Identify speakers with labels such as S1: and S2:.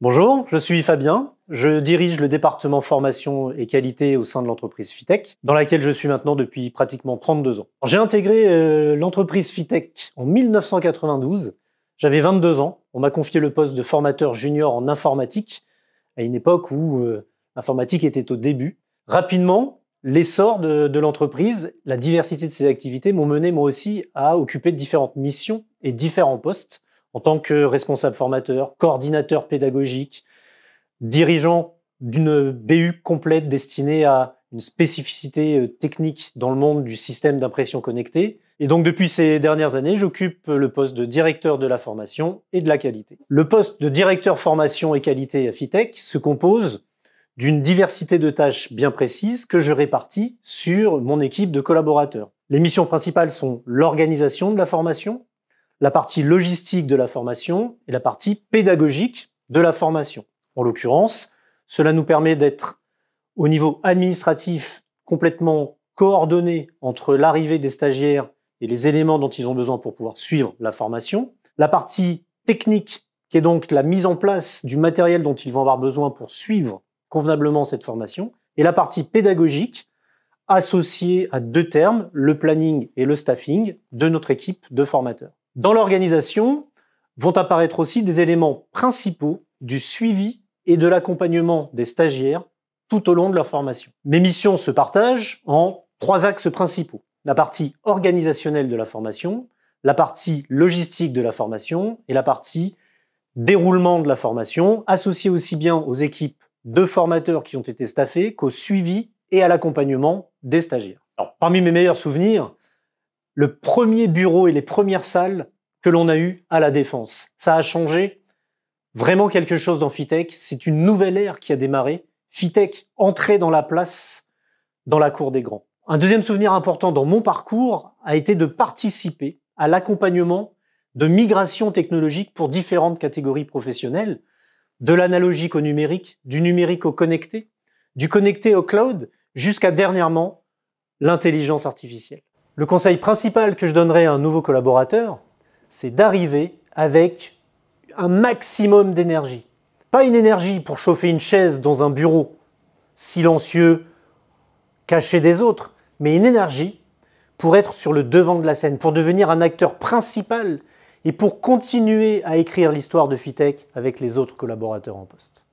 S1: Bonjour, je suis Fabien. Je dirige le département formation et qualité au sein de l'entreprise Fitech, dans laquelle je suis maintenant depuis pratiquement 32 ans. J'ai intégré l'entreprise Fitech en 1992. J'avais 22 ans. On m'a confié le poste de formateur junior en informatique à une époque où l'informatique était au début. Rapidement, l'essor de l'entreprise, la diversité de ses activités m'ont mené moi aussi à occuper différentes missions et différents postes en tant que responsable formateur, coordinateur pédagogique, dirigeant d'une BU complète destinée à une spécificité technique dans le monde du système d'impression connectée. Et donc depuis ces dernières années, j'occupe le poste de directeur de la formation et de la qualité. Le poste de directeur formation et qualité à Fitech se compose d'une diversité de tâches bien précises que je répartis sur mon équipe de collaborateurs. Les missions principales sont l'organisation de la formation, la partie logistique de la formation et la partie pédagogique de la formation. En l'occurrence, cela nous permet d'être au niveau administratif complètement coordonné entre l'arrivée des stagiaires et les éléments dont ils ont besoin pour pouvoir suivre la formation. La partie technique, qui est donc la mise en place du matériel dont ils vont avoir besoin pour suivre convenablement cette formation. Et la partie pédagogique, associée à deux termes, le planning et le staffing de notre équipe de formateurs. Dans l'organisation vont apparaître aussi des éléments principaux du suivi et de l'accompagnement des stagiaires tout au long de leur formation. Mes missions se partagent en 3 axes principaux. La partie organisationnelle de la formation, la partie logistique de la formation et la partie déroulement de la formation, associée aussi bien aux équipes de formateurs qui ont été staffés qu'au suivi et à l'accompagnement des stagiaires. Alors, parmi mes meilleurs souvenirs, le premier bureau et les premières salles que l'on a eues à la Défense. Ça a changé vraiment quelque chose dans Fitech. C'est une nouvelle ère qui a démarré. Fitech entrait dans la place dans la cour des grands. Un deuxième souvenir important dans mon parcours a été de participer à l'accompagnement de migration technologique pour différentes catégories professionnelles, de l'analogique au numérique, du numérique au connecté, du connecté au cloud, jusqu'à dernièrement l'intelligence artificielle. Le conseil principal que je donnerais à un nouveau collaborateur, c'est d'arriver avec un maximum d'énergie. Pas une énergie pour chauffer une chaise dans un bureau silencieux, caché des autres, mais une énergie pour être sur le devant de la scène, pour devenir un acteur principal et pour continuer à écrire l'histoire de Fitech avec les autres collaborateurs en poste.